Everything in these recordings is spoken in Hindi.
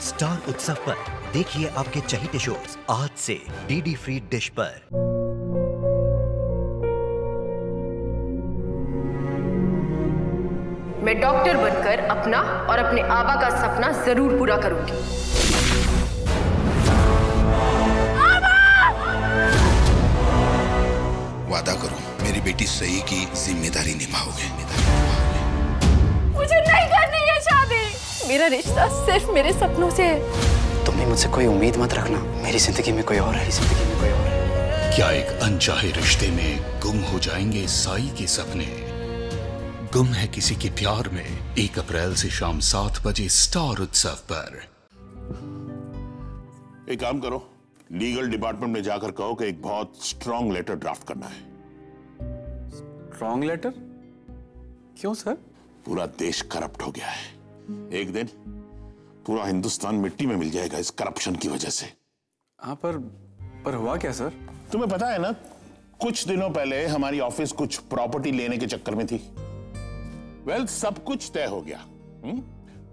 स्टार उत्सव पर देखिए आपके चहेते शोज आज से डीडी फ्री डिश पर। मैं डॉक्टर बनकर अपना और अपने आबा का सपना जरूर पूरा करूंगी। वादा करो मेरी बेटी सही की जिम्मेदारी निभाओगे। मुझे नहीं करनी है शादी। मेरा रिश्ता सिर्फ मेरे सपनों से है। तुम भी मुझसे कोई उम्मीद मत रखना। मेरी जिंदगी में कोई और है, जिंदगी में कोई और है। क्या एक अनचाहे रिश्ते में गुम हो जाएंगे साई के सपने? गुम है किसी के प्यार में 1 अप्रैल से शाम 7 बजे स्टार उत्सव पर। एक काम करो, लीगल डिपार्टमेंट में जाकर कहो कि एक बहुत स्ट्रॉन्ग लेटर ड्राफ्ट करना है। Strong letter? क्यों सर? पूरा देश करप्ट हो गया है। एक दिन पूरा हिंदुस्तान मिट्टी में मिल जाएगा इस करप्शन की वजह से। हाँ पर हुआ क्या सर? तुम्हें पता है ना, कुछ दिनों पहले हमारी ऑफिस कुछ प्रॉपर्टी लेने के चक्कर में थी। वेल, सब कुछ तय हो गया,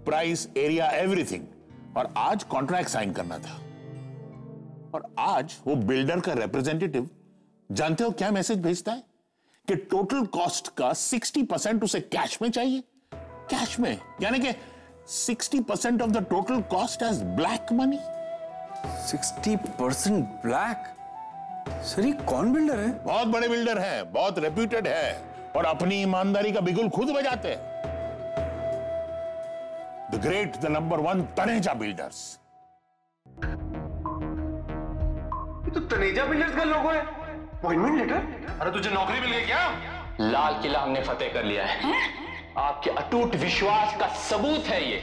प्राइस, एरिया, एवरीथिंग, और आज कॉन्ट्रैक्ट साइन करना था। और आज वो बिल्डर का रिप्रेजेंटेटिव जानते हो क्या मैसेज भेजता है? कि टोटल कॉस्ट का 60% उसे कैश में चाहिए। कैश में, यानी कि 60% of the total cost as black money. 60% black? Sir ये कौन बिल्डर है? बहुत बड़े बिल्डर हैं, बहुत रेप्यूटेड है, और अपनी ईमानदारी का बिगुल खुद बजाते हैं। The great, the number 1 Taneja builders. तो तनेजा बिल्डर्स का लोगो है। Appointment letter? अरे तुझे नौकरी मिल गई क्या? लाल किला हमने फतेह कर लिया है। आपके अटूट विश्वास का सबूत है ये।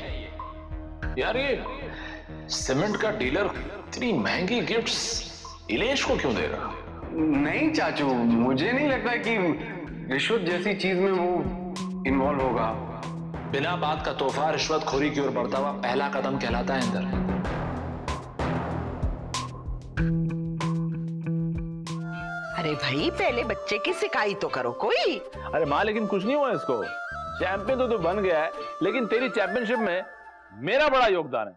यार ये सीमेंट का डीलर इतनी महंगी गिफ्ट्स इलेश को क्यों दे रहा? नहीं चाचू, मुझे नहीं लगता कि रिश्वत जैसी चीज में वो इन्वॉल्व होगा। बिना बात का तोहफा रिश्वतखोरी की ओर बढ़ता हुआ पहला कदम कहलाता है अंदर। अरे भाई, पहले बच्चे की सिकाई तो करो कोई। अरे माँ, लेकिन कुछ नहीं हुआ इसको। चैंपियन तो बन गया है, लेकिन तेरी चैंपियनशिप में मेरा बड़ा योगदान है,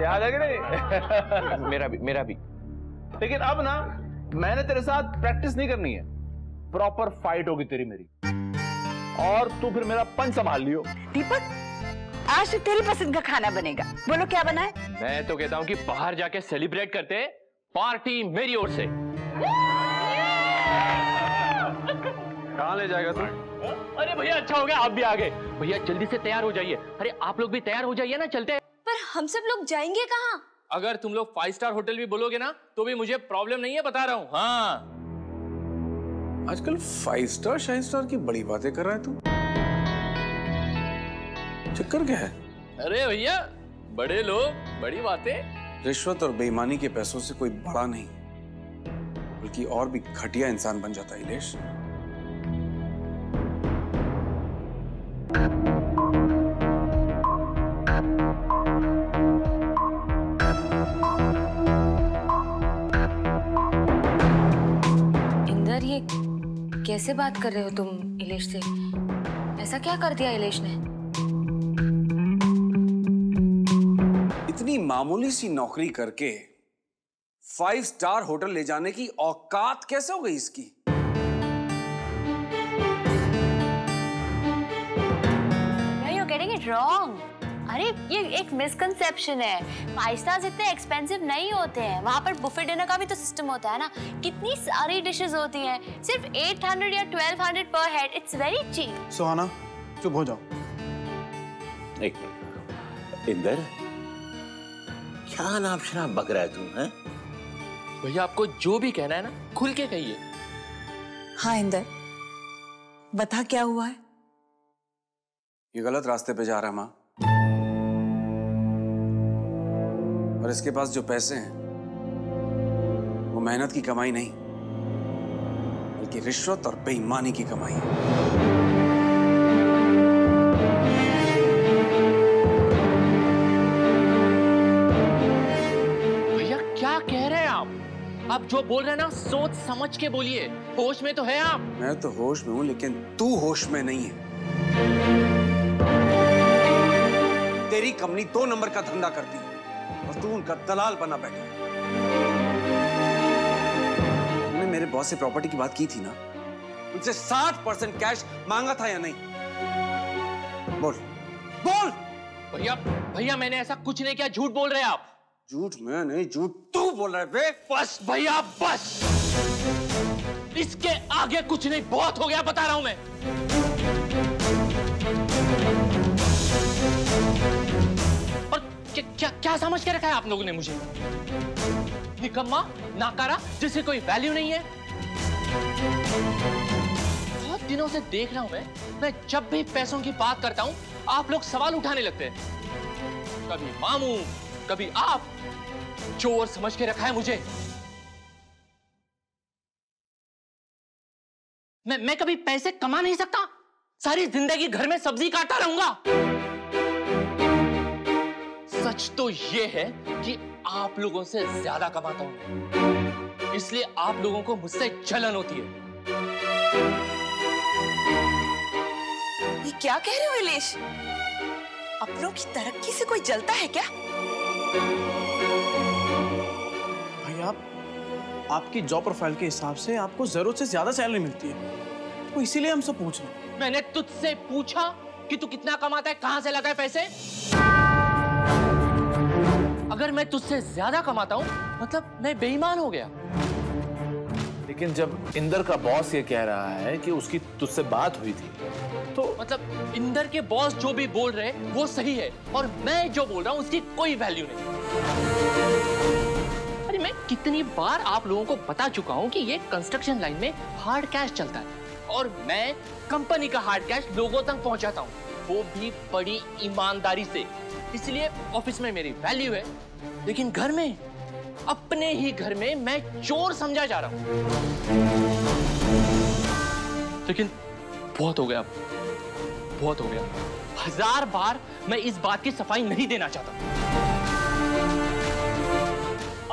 याद है कि नहीं? मेरा भी। लेकिन अब ना, मैंने तेरे साथ प्रैक्टिस नहीं करनी है, प्रॉपर फाइट होगी तेरी मेरी, और तू फिर मेरा पंच संभाल लियो। दीपक, आज से तेरी पसंद का खाना बनेगा। बोलो क्या बना है? मैं तो कहता हूँ कि बाहर जाके सेलिब्रेट करते, पार्टी मेरी ओर से। कहाँ ले जाएगा तू? अरे भैया, अच्छा हो गया आप भी आ गए। भैया जल्दी से तैयार हो जाइए। अरे आप लोग भी तैयार हो जाइए ना, चलते हैं। पर हम सब लोग जाएंगे कहाँ? अगर तुम लोग 5 स्टार होटल भी बोलोगे ना, तो भी मुझे प्रॉब्लम नहीं है, बता रहा हूँ। हाँ, आजकल 5 स्टार 6 स्टार की बड़ी बातें कर रहा है तू। चक्कर क्या है? अरे भैया, बड़े लोग बड़ी बातें। रिश्वत और बेईमानी के पैसों से कोई बड़ा नहीं, बल्कि और भी घटिया इंसान बन जाता है इलेश। इंदर, ये कैसे बात कर रहे हो तुम इलेश से? ऐसा क्या कर दिया इलेश ने? इतनी मामूली सी नौकरी करके 5 स्टार होटल ले जाने की औकात कैसे हो गई इसकी? You're getting it wrong. अरे ये एक मिसकंसेप्शन है। 5 स्टार्स इतने एक्सपेंसिव नहीं होते हैं। वहाँ पर बुफे डिनर का भी तो सिस्टम होता है ना। कितनी सारी डिशेस होती हैं, सिर्फ 800 या 1200 पर head. It's very cheap. Suhana, चुप हो जाओ। एक मिनट, इंदर, क्या नाम शराब बक रहा है तू? हैं? भैया आपको जो भी कहना है ना, खुल के कहिए। हाँ इंदर, बता क्या हुआ है? ये गलत रास्ते पे जा रहा है माँ, और इसके पास जो पैसे हैं वो मेहनत की कमाई नहीं, बल्कि रिश्वत और बेईमानी की कमाई है। भैया क्या कह रहे हैं आप जो बोल रहे हैं ना, सोच समझ के बोलिए। होश में तो है आप? मैं तो होश में हूं, लेकिन तू होश में नहीं है। तेरी कंपनी 2 नंबर का धंधा करती है, और तू उनका दलाल बना बैठा। तुमने मेरे बॉस से प्रॉपर्टी की बात की थी ना, उनसे 60% कैश मांगा था या नहीं? बोल बोल। भैया भैया मैंने ऐसा कुछ नहीं किया, झूठ बोल रहे हैं आप। झूठ मैं नहीं, झूठ तू बोल रहा है बे। बस भैया बस, इसके आगे कुछ नहीं, बहुत हो गया बता रहा हूं मैं। और क्या क्या समझ के रखा है आप लोगों ने मुझे? निकम्मा, नाकारा, जिसकी कोई वैल्यू नहीं है। बहुत दिनों से देख रहा हूं मैं जब भी पैसों की बात करता हूं आप लोग सवाल उठाने लगते हैं। कभी मामू, कभी आप, चोर समझ के रखा है मुझे। मैं कभी पैसे कमा नहीं सकता, सारी जिंदगी घर में सब्जी काटता रहूंगा। सच तो ये है कि आप लोगों से ज्यादा कमाता हूं, इसलिए आप लोगों को मुझसे जलन होती है। ये क्या कह रहे हो इलेश? अपनों की तरक्की से कोई जलता है क्या? भैया आपकी जॉब प्रोफाइल के हिसाब से आपको जरूरत से ज्यादा सैलरी मिलती है, तो इसीलिए हम सब पूछ रहे हैं। मैंने तुझसे पूछा कि तू कितना कमाता है, कहां से लगाए पैसे? अगर मैं तुझसे ज्यादा कमाता हूं मतलब मैं बेईमान हो गया। लेकिन जब इंदर का बॉस ये कह रहा है कि उसकी तुझसे बात हुई थी, तो मतलब इंदर के बॉस जो भी बोल रहे हैं वो सही है और मैं जो बोल रहा हूं उसकी कोई वैल्यू नहीं। अरे मैं कितनी बार आप लोगों को बता चुका हूं कि ये कंस्ट्रक्शन लाइन में हार्ड कैश चलता है और मैं कंपनी का हार्ड कैश लोगों तक पहुंचाता हूं, वो भी बड़ी ईमानदारी से। इसलिए ऑफिस में मेरी वैल्यू है, लेकिन घर में, अपने ही घर में मैं चोर समझा जा रहा हूं। लेकिन बहुत हो गया, बहुत हो गया। 1000 बार मैं इस बात की सफाई नहीं देना चाहता।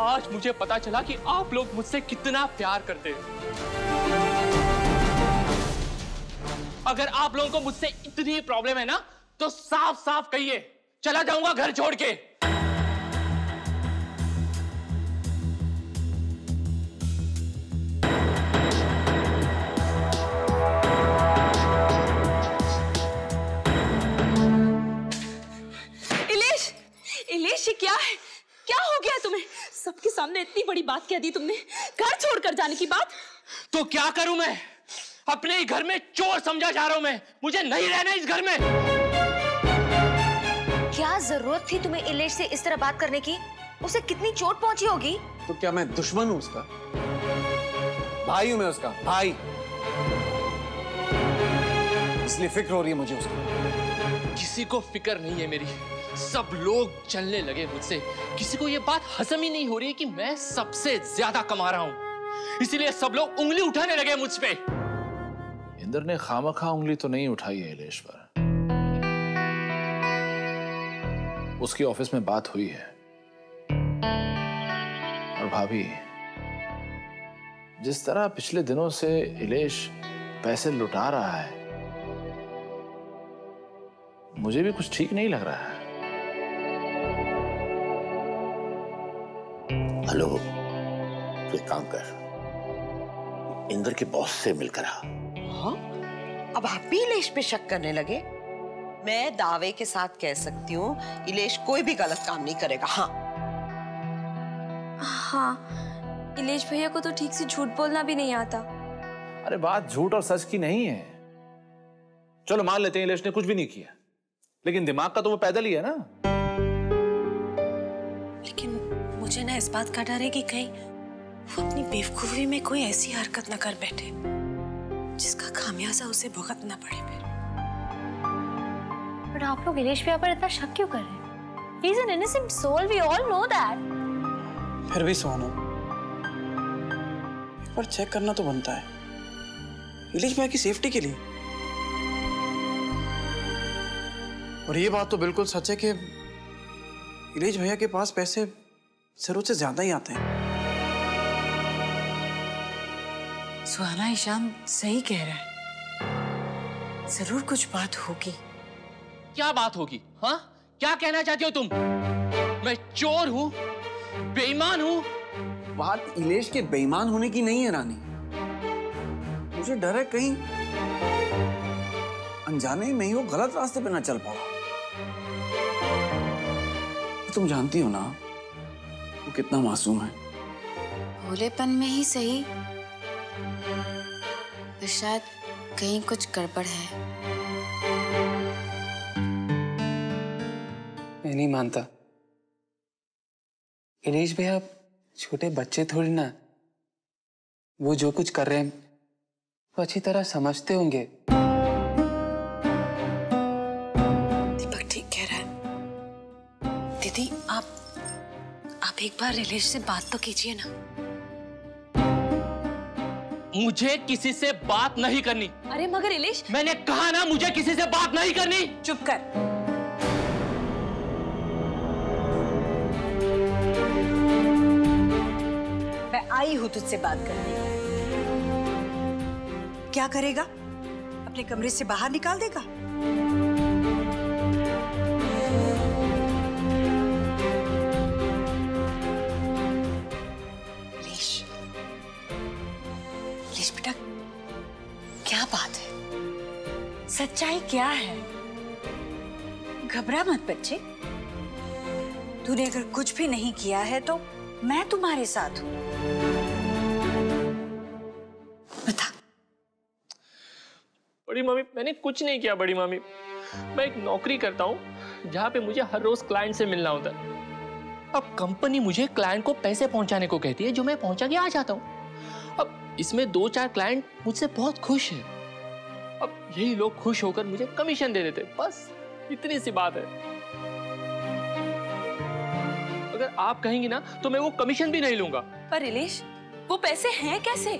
आज मुझे पता चला कि आप लोग मुझसे कितना प्यार करते हैं। अगर आप लोगों को मुझसे इतनी प्रॉब्लम है ना, तो साफ साफ कहिए, चला जाऊंगा घर छोड़ के। इलेश ये क्या है? क्या हो गया तुम्हें? सबके सामने इतनी बड़ी बात कह दी तुमने, घर छोड़कर जाने की बात। तो क्या करूं मैं? अपने ही घर में चोर समझा जा रहा हूं मैं। मुझे नहीं रहना इस घर में। क्या जरूरत थी तुम्हें इलेश से इस तरह बात करने की? उसे कितनी चोट पहुंची होगी? तो क्या मैं दुश्मन हूं उसका? भाई हूं मैं उसका, भाई। इसलिए फिक्र हो रही है मुझे उसकी। किसी को फिक्र नहीं है मेरी। सब लोग चलने लगे मुझसे। किसी को ये बात हजम ही नहीं हो रही कि मैं सबसे ज्यादा कमा रहा हूं, इसीलिए सब लोग उंगली उठाने लगे मुझ पे। इंदर ने खामखा उंगली तो नहीं उठाई है इलेश पर। उसकी ऑफिस में बात हुई है। और भाभी, जिस तरह पिछले दिनों से इलेश पैसे लुटा रहा है, मुझे भी कुछ ठीक नहीं लग रहा है। हेलो, तो एक काम कर, इंदर के बॉस से मिलकर आ। हाँ? अब आप भी इलेश पे शक करने लगे? मैं दावे के साथ कह सकती हूँ इलेश कोई भी गलत काम नहीं करेगा। हाँ हाँ, इलेश भैया को तो ठीक से झूठ बोलना भी नहीं आता। अरे बात झूठ और सच की नहीं है। चलो मान लेते हैं इलेश ने कुछ भी नहीं किया, लेकिन दिमाग का तो वो पैदल ही है ना। लेकिन मुझे ना इस बात का डर है कि कहीं वो अपनी बेवकूफी में कोई ऐसी हरकत न कर बैठे जिसका खामियाजा उसे भुगतना पड़े फिर। पर आप लोग इलेश भैया पर इतना शक क्यों कर रहे हैं? He is an innocent soul, we all know that. फिर भी सोनू, एक बार चेक करना तो बनता है, इलेश भैया की सेफ्टी के लिए। और ये बात तो बिल्कुल सच है कि इलेश भैया के पास पैसे जरूरत से ज्यादा ही आते हैं। सुहाना ईशान सही कह रहा है, जरूर कुछ बात होगी। क्या बात होगी? हाँ, क्या कहना चाहती हो तुम? मैं चोर हूँ, बेईमान हूँ। बात इलेश के बेईमान होने की नहीं है रानी। मुझे डर है कहीं अनजाने में ही वो गलत रास्ते पे ना चल पड़ा। तुम जानती हो ना वो कितना मासूम है। भोलेपन में ही सही, पर शायद कहीं कुछ गड़बड़ है। मैं नहीं मानता। इलेश भैया छोटे बच्चे थोड़ी ना, वो जो कुछ कर रहे हैं वो अच्छी तरह समझते होंगे। दीपक ठीक कह रहा है। दीदी आप एक बार इलेश से बात तो कीजिए ना। मुझे किसी से बात नहीं करनी। अरे मगर इलेश, मैंने कहा ना मुझे किसी से बात नहीं करनी। चुप कर। मैं आई हूं तुझसे बात करने। क्या करेगा? अपने कमरे से बाहर निकाल देगा? इलेश बेटा, क्या बात है? सच्चाई क्या है? घबरा मत बच्चे। तूने अगर कुछ भी नहीं किया है तो मैं तुम्हारे साथ हूं। बता। बड़ी मामी, मैंने कुछ नहीं किया। बड़ी मामी, मैं एक नौकरी करता हूँ जहाँ पे मुझे हर रोज क्लाइंट से मिलना होता है। अब कंपनी मुझे क्लाइंट को पैसे पहुंचाने को कहती है, जो मैं पहुंचा के आ जाता हूँ। अब इसमें 2-4 क्लाइंट मुझसे बहुत खुश हैं। अब यही लोग खुश होकर मुझे कमीशन दे देते, बस इतनी सी बात है। अगर आप कहेंगी ना तो मैं वो कमीशन भी नहीं लूंगा। पर इलेश, वो पैसे हैं कैसे?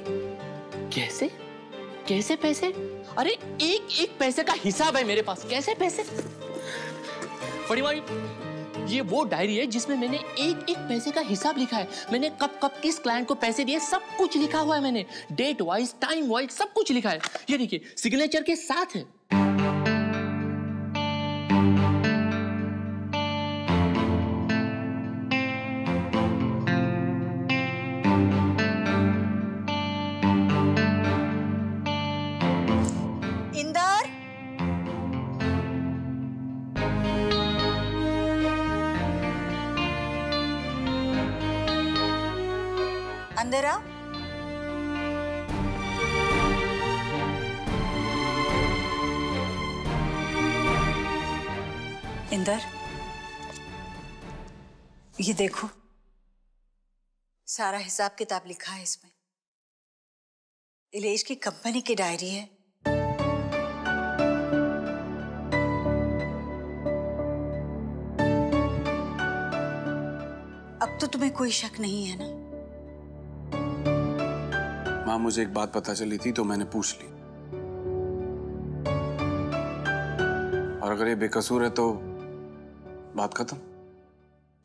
कैसे? कैसे पैसे? अरे एक पैसे का हिसाब है मेरे पास। कैसे पैसे? बड़ी मामी, ये वो डायरी है जिसमें मैंने एक पैसे का हिसाब लिखा है। मैंने कब किस क्लाइंट को पैसे दिए सब कुछ लिखा हुआ है। मैंने डेट वाइज, टाइम वाइज सब कुछ लिखा है। ये देखिए, सिग्नेचर के साथ है। अंदर आओ। इंदर, ये देखो, सारा हिसाब किताब लिखा है इसमें। इलेश की कंपनी की डायरी है। अब तो तुम्हें कोई शक नहीं है ना? माँ, मुझे एक बात पता चली थी तो मैंने पूछ ली, और अगर ये बेकसूर है तो बात खत्म।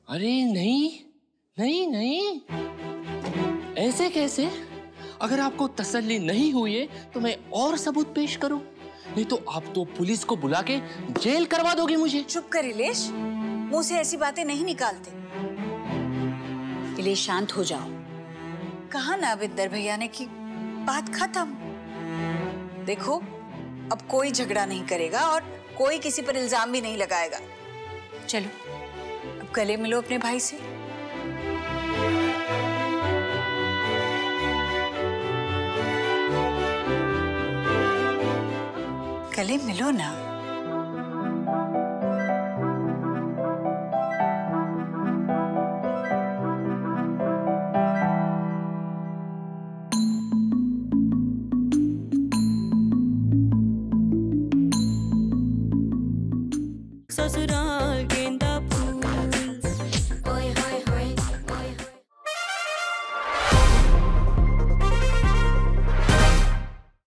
अरे नहीं नहीं नहीं, ऐसे कैसे? अगर आपको तसल्ली नहीं हुई है तो मैं और सबूत पेश करूं, नहीं तो आप तो पुलिस को बुला के जेल करवा दोगे मुझे। चुप कर इलेश, मुंह से ऐसी बातें नहीं निकालते। इलेश, शांत हो जाओ। कहा ना विद्यर भैया ने कि बात खत्म। देखो, अब कोई झगड़ा नहीं करेगा और कोई किसी पर इल्जाम भी नहीं लगाएगा। चलो, अब गले मिलो अपने भाई से। गले मिलो ना। ससुराल